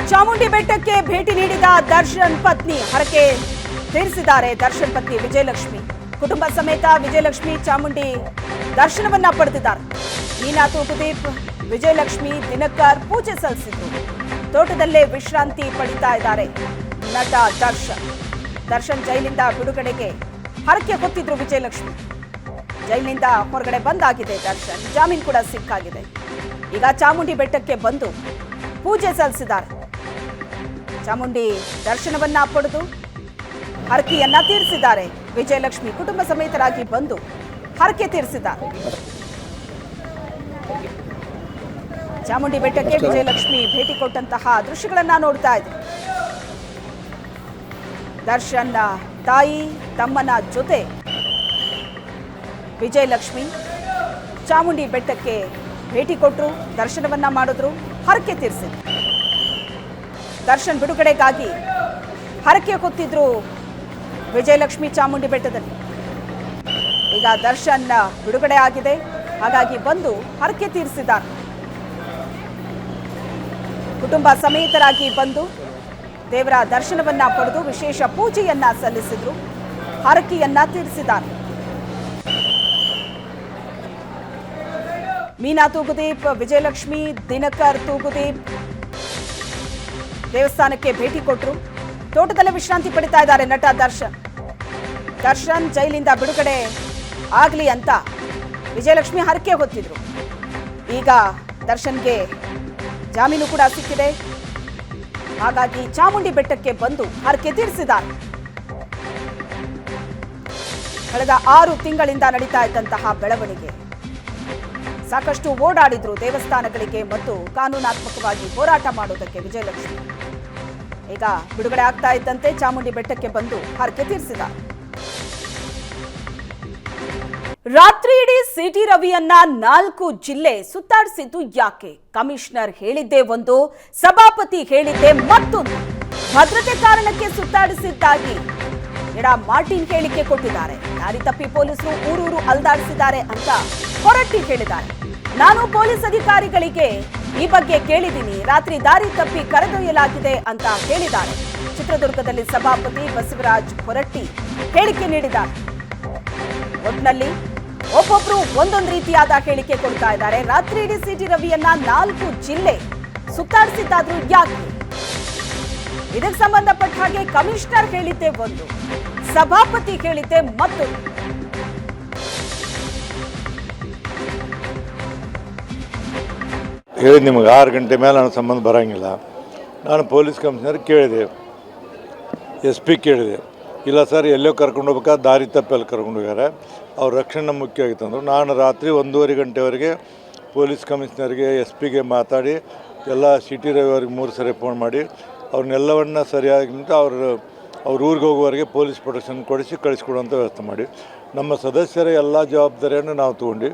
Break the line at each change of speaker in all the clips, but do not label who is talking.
ಚಾಮುಂಡಿ ಬೆಟ್ಟಕ್ಕೆ ಭೇಟಿ ನೀಡಿದ ದರ್ಶನ್ ಪತ್ನಿ ಹರಕೆ ತೀರಿಸಿದ್ದಾರೆ. ದರ್ಶನ್ ಪತ್ನಿ ವಿಜಯಲಕ್ಷ್ಮಿ ಕುಟುಂಬ ಸಮೇತ ವಿಜಯಲಕ್ಷ್ಮಿ ಚಾಮುಂಡಿ ದರ್ಶನವನ್ನ ಪಡೆದಿದ್ದಾರೆ. ಮೀನಾ ತೂಗುದೀಪ್, ವಿಜಯಲಕ್ಷ್ಮಿ, ದಿನಕರ್ ಪೂಜೆ ಸಲ್ಲಿಸಿದ್ರು. ತೋಟದಲ್ಲೇ ವಿಶ್ರಾಂತಿ ಪಡಿತಾ ಇದ್ದಾರೆ ನಟ ದರ್ಶನ್. ದರ್ಶನ್ ಜೈಲಿಂದ ಬಿಡುಗಡೆಗೆ ಹರಕೆ ಹೊತ್ತಿದ್ರು ವಿಜಯಲಕ್ಷ್ಮಿ. ಜೈಲಿನಿಂದ ಹೊರಗಡೆ ಬಂದಾಗಿದೆ ದರ್ಶನ್, ಜಾಮೀನು ಕೂಡ ಸಿಕ್ಕಾಗಿದೆ. ಈಗ ಚಾಮುಂಡಿ ಬೆಟ್ಟಕ್ಕೆ ಬಂದು ಪೂಜೆ ಸಲ್ಲಿಸಿದ್ದಾರೆ. ಚಾಮುಂಡಿ ದರ್ಶನವನ್ನ ಪಡೆದು ಹರಕೆಯನ್ನ ತೀರಿಸಿದ್ದಾರೆ. ವಿಜಯಲಕ್ಷ್ಮಿ ಕುಟುಂಬ ಸಮೇತರಾಗಿ ಬಂದು ಹರಕೆ ತೀರಿಸಿದ್ದಾರೆ. ಚಾಮುಂಡಿ ಬೆಟ್ಟಕ್ಕೆ ವಿಜಯಲಕ್ಷ್ಮಿ ಭೇಟಿ ಕೊಟ್ಟಂತಹ ದೃಶ್ಯಗಳನ್ನ ನೋಡ್ತಾ ಇದ್ದೀವಿ. ದರ್ಶನ್ ತಾಯಿ ತಮ್ಮನ ಜೊತೆ ವಿಜಯಲಕ್ಷ್ಮಿ ಚಾಮುಂಡಿ ಬೆಟ್ಟಕ್ಕೆ ಭೇಟಿ ಕೊಟ್ಟರು, ದರ್ಶನವನ್ನ ಮಾಡಿದ್ರು, ಹರಕೆ ತೀರಿಸಿದ್ರು. ದರ್ಶನ್ ಬಿಡುಗಡೆಗಾಗಿ ಹರಕೆ ಹೊತ್ತಿದ್ರು ವಿಜಯಲಕ್ಷ್ಮಿ ಚಾಮುಂಡಿ ಬೆಟ್ಟದಲ್ಲಿ. ಈಗ ದರ್ಶನ್ ಬಿಡುಗಡೆ ಆಗಿದೆ, ಹಾಗಾಗಿ ಬಂದು ಹರಕೆ ತೀರಿಸಿದ್ದಾರೆ. ಕುಟುಂಬ ಸಮೇತರಾಗಿ ಬಂದು ದೇವರ ದರ್ಶನವನ್ನ ಪಡೆದು ವಿಶೇಷ ಪೂಜೆಯನ್ನ ಸಲ್ಲಿಸಿದ್ರು, ಹರಕೆಯನ್ನ ತೀರಿಸಿದ್ದಾರೆ. ಮೀನಾ ತೂಗುದೀಪ್, ವಿಜಯಲಕ್ಷ್ಮಿ, ದಿನಕರ್ ತೂಗುದೀಪ್ ದೇವಸ್ಥಾನಕ್ಕೆ ಭೇಟಿ ಕೊಟ್ಟರು. ತೋಟದಲ್ಲೇ ವಿಶ್ರಾಂತಿ ಪಡಿತಾ ಇದ್ದಾರೆ ನಟ ದರ್ಶನ್. ದರ್ಶನ್ ಜೈಲಿಂದ ಬಿಡುಗಡೆ ಆಗಲಿ ಅಂತ ವಿಜಯಲಕ್ಷ್ಮಿ ಹರಕೆ ಹೊತ್ತಿದ್ರು. ಈಗ ದರ್ಶನ್ಗೆ ಜಾಮೀನು ಕೂಡ ಸಿಕ್ಕಿದೆ, ಹಾಗಾಗಿ ಚಾಮುಂಡಿ ಬೆಟ್ಟಕ್ಕೆ ಬಂದು ಹರಕೆ ತೀರಿಸಿದ್ದಾರೆ. ಕಳೆದ 6 ತಿಂಗಳಿಂದ ನಡೀತಾ ಇದ್ದಂತಹ ಬೆಳವಣಿಗೆ, ಸಾಕಷ್ಟು ಓಡಾಡಿದ್ರು ದೇವಸ್ಥಾನಗಳಿಗೆ ಮತ್ತು ಕಾನೂನಾತ್ಮಕವಾಗಿ ಹೋರಾಟ ಮಾಡೋದಕ್ಕೆ ವಿಜಯಲಕ್ಷ್ಮಿ. ಈಗ ಬಿಡುಗಡೆ ಆಗ್ತಾ ಇದ್ದಂತೆ ಚಾಮುಂಡಿ ಬೆಟ್ಟಕ್ಕೆ ಬಂದು ಹರಕೆ ತೀರಿಸಿದ್ದಾರೆ. ರಾತ್ರಿ ಇಡೀ ಸಿಟಿ ರವಿಯನ್ನ 4 ಜಿಲ್ಲೆ ಸುತ್ತಾಡಿಸಿದ್ದು ಯಾಕೆ? ಕಮಿಷನರ್ ಹೇಳಿದ್ದೇ ಒಂದು, ಸಭಾಪತಿ ಹೇಳಿದ್ದೇ ಮತ್ತೊಂದು. ಭದ್ರತೆ ಕಾರಣಕ್ಕೆ ಸುತ್ತಾಡಿಸಿದ್ದಾಗಿ ಎಡ ಮಾರ್ಟಿನ್ ಹೇಳಿಕೆ ಕೊಟ್ಟಿದ್ದಾರೆ. ದಾರಿ ತಪ್ಪಿ ಪೊಲೀಸರು ಊರೂರು ಅಲ್ದಾಡಿಸಿದ್ದಾರೆ ಅಂತ ಹೊರಟ್ಟಿ ಹೇಳಿದ್ದಾರೆ. ನಾನು ಪೊಲೀಸ್ ಅಧಿಕಾರಿಗಳಿಗೆ ಈ ಬಗ್ಗೆ ಕೇಳಿದ್ದೀನಿ, ರಾತ್ರಿ ದಾರಿ ತಪ್ಪಿ ಕರೆದೊಯ್ಯಲಾಗಿದೆ ಅಂತ ಹೇಳಿದ್ದಾರೆ. ಚಿತ್ರದುರ್ಗದಲ್ಲಿ ಸಭಾಪತಿ ಬಸವರಾಜ್ ಹೊರಟ್ಟಿ ಹೇಳಿಕೆ ನೀಡಿದ್ದಾರೆ. ಒಟ್ನಲ್ಲಿ ಒಬ್ಬೊಬ್ರು ಒಂದೊಂದು ರೀತಿಯಾದ ಹೇಳಿಕೆ ಕೊಡ್ತಾ ಇದ್ದಾರೆ. ರಾತ್ರಿ ಇಡೀ ಸಿಟಿ ರವಿಯನ್ನ 4 ಜಿಲ್ಲೆ ಸುತ್ತಾಡಿಸಿದ್ದಾದ್ರೂ ಯಾಕೆ? ಇದಕ್ಕೆ ಸಂಬಂಧಪಟ್ಟ ಹಾಗೆ ಕಮಿಷನರ್ ಹೇಳಿದ್ದೆ ಒಂದು, ಸಭಾಪತಿ ಹೇಳಿದ್ದೆ ಮತ್ತೊಂದು.
ಹೇಳಿದ ನಿಮಗೆ 6 ಗಂಟೆ ಮೇಲೆ ನನ್ನ ಸಂಬಂಧ ಬರೋಂಗಿಲ್ಲ. ನಾನು ಪೊಲೀಸ್ ಕಮಿಷನರ್ ಕೇಳಿದೆ, SP ಕೇಳಿದೆ, ಇಲ್ಲ ಸರ್ ಎಲ್ಲೋ ಕರ್ಕೊಂಡು ಹೋಗ್ಬೇಕಾದ್ರೆ ದಾರಿ ತಪ್ಪಲ್ಲಿ ಕರ್ಕೊಂಡು ಹೋಗ್ಯಾರೆ, ಅವ್ರ ರಕ್ಷಣೆ ಮುಖ್ಯ ಆಗಿತ್ತು ಅಂದರು. ನಾನು ರಾತ್ರಿ 1:30 ಗಂಟೆವರೆಗೆ ಪೊಲೀಸ್ ಕಮಿಷನರ್ಗೆ SP ಮಾತಾಡಿ ಎಲ್ಲ ಸಿಟಿ ರವಿಯವ್ರಿಗೆ 3 ಸರಿ ಫೋನ್ ಮಾಡಿ ಅವ್ರನ್ನೆಲ್ಲವನ್ನ ಸರಿಯಾಗಿ ಅವ್ರ ಊರಿಗೆ ಹೋಗುವವರೆಗೆ ಪೊಲೀಸ್ ಪ್ರೊಟೆಕ್ಷನ್ ಕೊಡಿಸಿ ಕಳಿಸ್ಕೊಡುವಂಥ ವ್ಯವಸ್ಥೆ ಮಾಡಿ ನಮ್ಮ ಸದಸ್ಯರ ಎಲ್ಲ ಜವಾಬ್ದಾರಿಯನ್ನು ನಾವು ತೊಗೊಂಡು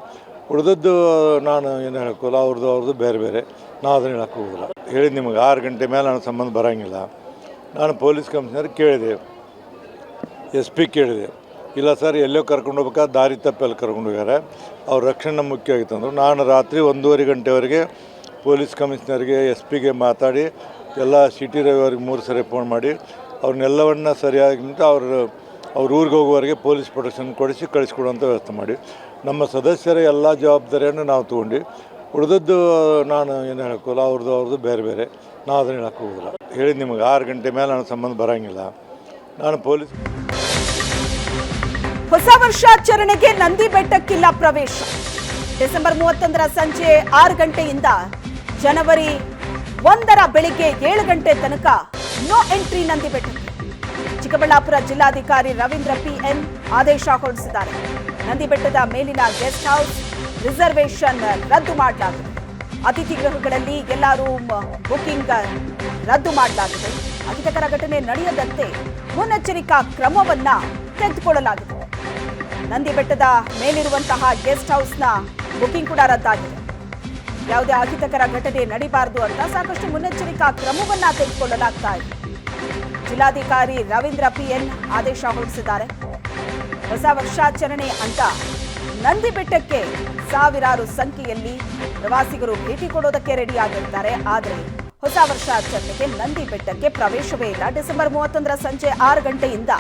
ಉಳಿದದ್ದು ನಾನು ಏನು ಹೇಳೋಕ್ಕೋಲ್ಲ, ಅವ್ರದ್ದು ಬೇರೆ ಬೇರೆ, ನಾವು ಅದನ್ನು ಹೇಳೋಕ್ಕೆ ಹೋಗೋಲ್ಲ. ಹೇಳಿದ ನಿಮಗೆ 6 ಗಂಟೆ ಮೇಲೆ ನನ್ನ ಸಂಬಂಧ ಬರೋಂಗಿಲ್ಲ. ನಾನು ಪೊಲೀಸ್ ಕಮಿಷನರ್ ಕೇಳಿದೆ, SP ಕೇಳಿದೆ, ಇಲ್ಲ ಸರ್ ಎಲ್ಲೋ ಕರ್ಕೊಂಡು ಹೋಗ್ಬೇಕಾದ್ರೆ ದಾರಿ ತಪ್ಪಲ್ಲಿ ಕರ್ಕೊಂಡು ಹೋಗ್ಯಾರೆ, ಅವ್ರ ರಕ್ಷಣೆ ಮುಖ್ಯ ಆಗಿತ್ತು ಅಂದರು. ನಾನು ರಾತ್ರಿ 1:30 ಗಂಟೆವರೆಗೆ ಪೊಲೀಸ್ ಕಮಿಷನರ್ಗೆ SP ಮಾತಾಡಿ ಎಲ್ಲ ಸಿಟಿ ರವಿಯವ್ರಿಗೆ 3 ಸರಿ ಫೋನ್ ಮಾಡಿ ಅವ್ರನ್ನೆಲ್ಲವನ್ನ ಸರಿಯಾಗಿ ಅವ್ರ ಊರಿಗೆ ಹೋಗುವವರೆಗೆ ಪೊಲೀಸ್ ಪ್ರೊಟೆಕ್ಷನ್ ಕೊಡಿಸಿ ಕಳಿಸ್ಕೊಡುವಂಥ ವ್ಯವಸ್ಥೆ ಮಾಡಿ ನಮ್ಮ ಸದಸ್ಯರ ಎಲ್ಲ ಜವಾಬ್ದಾರಿಯನ್ನು ನಾವು ತೊಗೊಂಡು ಉಳಿದದ್ದು ನಾನು ಏನು ಹೇಳೋಕ್ಕೋಲ್ಲ, ಅವ್ರದ್ದು ಬೇರೆ ಬೇರೆ, ನಾವು ಅದನ್ನು ಹೇಳೋಕ್ಕೆ ಹೋಗೋಲ್ಲ. ಹೇಳಿದ ನಿಮಗೆ 6 ಗಂಟೆ ಮೇಲೆ ನನ್ನ ಸಂಬಂಧ ಬರೋಂಗಿಲ್ಲ. ನಾನು ಪೊಲೀಸ್
ಹೊಸ ವರ್ಷಾಚರಣೆಗೆ ನಂದಿ ಬೆಟ್ಟಕ್ಕಿಲ್ಲ ಪ್ರವೇಶ. ಡಿಸೆಂಬರ್ 31ರ ಸಂಜೆ 6 ಗಂಟೆಯಿಂದ ಜನವರಿ 1ರ ಬೆಳಿಗ್ಗೆ 7 ಗಂಟೆ ತನಕ ನೋ ಎಂಟ್ರಿ ನಂದಿ ಬೆಟ್ಟಕ್ಕೆ. ಚಿಕ್ಕಬಳ್ಳಾಪುರ ಜಿಲ್ಲಾಧಿಕಾರಿ ರವೀಂದ್ರ PN ಆದೇಶ ಹೊರಡಿಸಿದ್ದಾರೆ. ನಂದಿ ಬೆಟ್ಟದ ಮೇಲಿನ ಗೆಸ್ಟ್ ಹೌಸ್ ರಿಸರ್ವೇಶನ್ ರದ್ದು ಮಾಡಲಾಗಿದೆ. ಅತಿಥಿ ಗೃಹಗಳಲ್ಲಿ ಎಲ್ಲ ರೂಮ್ ಬುಕಿಂಗ್ ರದ್ದು ಮಾಡಲಾಗಿದೆ. ಅಹಿತಕರ ಘಟನೆ ನಡೆಯದಂತೆ ಮುನ್ನೆಚ್ಚರಿಕಾ ಕ್ರಮವನ್ನ ತೆಗೆದುಕೊಳ್ಳಲಾಗಿದೆ. ನಂದಿ ಬೆಟ್ಟದ ಮೇಲಿರುವಂತಹ ಗೆಸ್ಟ್ ಹೌಸ್ನ ಬುಕಿಂಗ್ ಕೂಡ ರದ್ದಾಗಿದೆ. ಯಾವುದೇ ಅಹಿತಕರ ಘಟನೆ ನಡೀಬಾರದು ಅಂತ ಸಾಕಷ್ಟು ಮುನ್ನೆಚ್ಚರಿಕಾ ಕ್ರಮವನ್ನ ತೆಗೆದುಕೊಳ್ಳಲಾಗ್ತಾ ಇದೆ. ಜಿಲ್ಲಾಧಿಕಾರಿ ರವೀಂದ್ರ PN ಆದೇಶ ಹೊರಡಿಸಿದ್ದಾರೆ. ಹೊಸ ವರ್ಷಾಚರಣೆ ಅಂತ ನಂದಿ ಬೆಟ್ಟಕ್ಕೆ ಸಾವಿರಾರು ಸಂಖ್ಯೆಯಲ್ಲಿ ಪ್ರವಾಸಿಗರು ಭೇಟಿ ಕೊಡೋದಕ್ಕೆ ರೆಡಿ ಆಗಿರ್ತಾರೆ. ಆದರೆ ಹೊಸ ವರ್ಷಾಚರಣೆಗೆ ನಂದಿ ಬೆಟ್ಟಕ್ಕೆ ಪ್ರವೇಶವೇ ಇಲ್ಲ. ಡಿಸೆಂಬರ್ 31ರ ಸಂಜೆ 6 ಗಂಟೆಯಿಂದ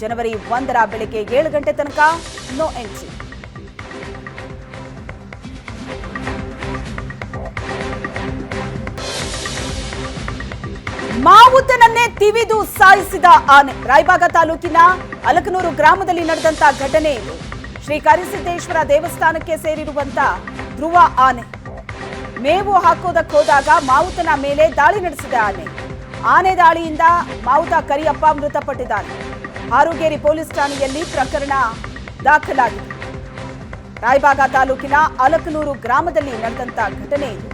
ಜನವರಿ 1ರ ಬೆಳಗ್ಗೆ 7 ಗಂಟೆ ತನಕ ನೋ ಎಂಟ್ರಿ. ಮಾವುತನನ್ನೇ ತಿವಿದು ಸಾಯಿಸಿದ ಆನೆ. ರಾಯಬಾಗ ತಾಲೂಕಿನ ಅಲಕನೂರು ಗ್ರಾಮದಲ್ಲಿ ನಡೆದಂತ ಘಟನೆ ಇದು. ಶ್ರೀ ಕರಿಸಿದ್ದೇಶ್ವರ ದೇವಸ್ಥಾನಕ್ಕೆ ಸೇರಿರುವಂತ ಧ್ರುವ ಆನೆ ಮೇವು ಹಾಕೋದಕ್ಕೆ ಹೋದಾಗ ಮಾವುತನ ಮೇಲೆ ದಾಳಿ ನಡೆಸಿದ ಆನೆ ದಾಳಿಯಿಂದ ಮಾವುತ ಕರಿಯಪ್ಪ ಮೃತಪಟ್ಟಿದ್ದಾನೆ. ಹಾರುಗೇರಿ ಪೊಲೀಸ್ ಠಾಣೆಯಲ್ಲಿ ಪ್ರಕರಣ ದಾಖಲಾಗಿದೆ. ರಾಯಬಾಗ ತಾಲೂಕಿನ ಅಲಕನೂರು ಗ್ರಾಮದಲ್ಲಿ ನಡೆದಂತ ಘಟನೆ ಇದು.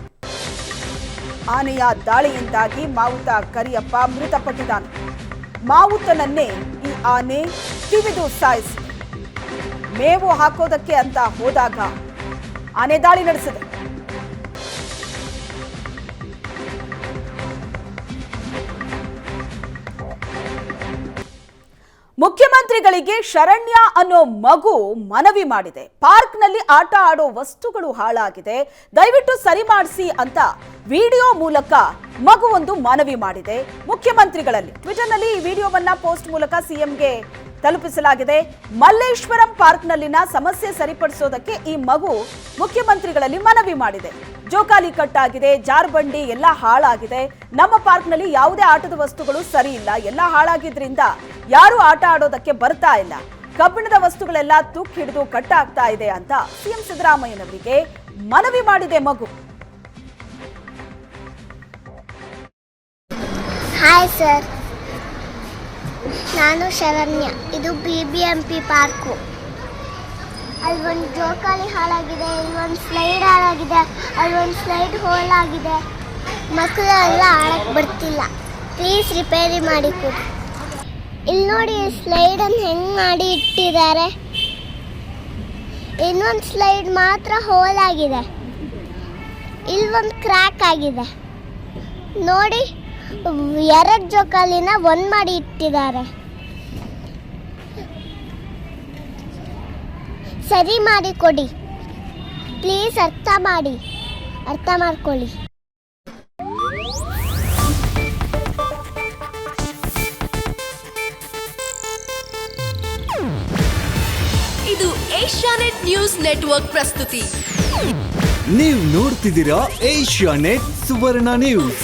ಆನೆಯ ದಾಳಿಯಿಂದಾಗಿ ಮಾವುತ ಕರಿಯಪ್ಪ ಮೃತಪಟ್ಟಿದ್ದಾನೆ. ಮಾವುತನನ್ನೇ ಈ ಆನೆ ತಿವಿದು ಸಾಯಿಸಿದೆ. ಮೇವು ಹಾಕೋದಕ್ಕೆ ಅಂತ ಹೋದಾಗ ಆನೆ ದಾಳಿ ನಡೆಸಿದೆ. ಮುಖ್ಯಮಂತ್ರಿಗಳಿಗೆ ಶರಣ್ಯ ಅನ್ನೋ ಮಗು ಮನವಿ ಮಾಡಿದೆ. ಪಾರ್ಕ್ನಲ್ಲಿ ಆಟ ಆಡೋ ವಸ್ತುಗಳು ಹಾಳಾಗಿದೆ, ದಯವಿಟ್ಟು ಸರಿ ಮಾಡಿಸಿ ಅಂತ ವಿಡಿಯೋ ಮೂಲಕ ಮಗುವೊಂದು ಮನವಿ ಮಾಡಿದೆ ಮುಖ್ಯಮಂತ್ರಿಗಳಲ್ಲಿ. ಟ್ವಿಟರ್ನಲ್ಲಿ ಈ ವಿಡಿಯೋವನ್ನ ಪೋಸ್ಟ್ ಮೂಲಕ ಸಿಎಂಗೆ ತಲುಪಿಸಲಾಗಿದೆ. ಮಲ್ಲೇಶ್ವರಂ ಪಾರ್ಕ್ನಲ್ಲಿನ ಸಮಸ್ಯೆ ಸರಿಪಡಿಸೋದಕ್ಕೆ ಈ ಮಗು ಮುಖ್ಯಮಂತ್ರಿಗಳಲ್ಲಿ ಮನವಿ ಮಾಡಿದೆ. ಜೋಕಾಲಿ ಕಟ್ಟಾಗಿದೆ, ಜಾರ್ಬಂಡಿ ಎಲ್ಲ ಹಾಳಾಗಿದೆ. ನಮ್ಮ ಪಾರ್ಕ್ನಲ್ಲಿ ಯಾವುದೇ ಆಟದ ವಸ್ತುಗಳು ಸರಿ ಇಲ್ಲ, ಎಲ್ಲ ಹಾಳಾಗಿದ್ರಿಂದ ಯಾರು ಆಟ ಆಡೋದಕ್ಕೆ ಬರ್ತಾ ಇಲ್ಲ. ಕಬ್ಬಿಣದ ವಸ್ತುಗಳೆಲ್ಲ ತುಕ್ಕು ಹಿಡಿದು ಕಟ್ಟಾಗ್ತಾ ಇದೆ ಅಂತ ಸಿಎಂ ಸಿದ್ದರಾಮಯ್ಯನವರಿಗೆ ಮನವಿ ಮಾಡಿದೆ ಮಗು.
ಹಾಯ್ ಸರ್, ನಾನು ಶರಣ್ಯ. ಇದು BBMP ಪಾರ್ಕು. ಅಲ್ಲೊಂದು ಜೋಕಾಲಿ ಹಾಳಾಗಿದೆ, ಇಲ್ಲೊಂದು ಸ್ಲೈಡ್ ಹಾಳಾಗಿದೆ, ಅಲ್ಲೊಂದು ಸ್ಲೈಡ್ ಹೋಲ್ ಆಗಿದೆ. ಮಕ್ಕಳೆಲ್ಲ ಆಡಕ್ಕೆ ಬರ್ತಿಲ್ಲ, ಪ್ಲೀಸ್ ರಿಪೇರಿ ಮಾಡಿ ಕೊಡಿ. ಇಲ್ಲಿ ನೋಡಿ, ಸ್ಲೈಡನ್ನು ಹೆಂಗೆ ಮಾಡಿ ಇಟ್ಟಿದ್ದಾರೆ. ಇನ್ನೊಂದು ಸ್ಲೈಡ್ ಮಾತ್ರ ಹೋಲ್ ಆಗಿದೆ, ಇಲ್ಲೊಂದು ಕ್ರ್ಯಾಕ್ ಆಗಿದೆ. ನೋಡಿ, 2 ಜೋಕಾಲಿನ ಒಂದು ಮಾಡಿ ಇಟ್ಟಿದ್ದಾರೆ. ಸರಿ ಮಾಡಿ ಕೊಡಿ ಪ್ಲೀಸ್, ಅರ್ಥ ಮಾಡ್ಕೊಳ್ಳಿ.
ಇದು ಏಷ್ಯಾನೆಟ್ ನ್ಯೂಸ್ ನೆಟ್ವರ್ಕ್ ಪ್ರಸ್ತುತಿ.
ನೀವು ನೋಡ್ತಿದ್ದೀರಾ ಏಷ್ಯಾನೆಟ್ ಸುವರ್ಣ ನ್ಯೂಸ್.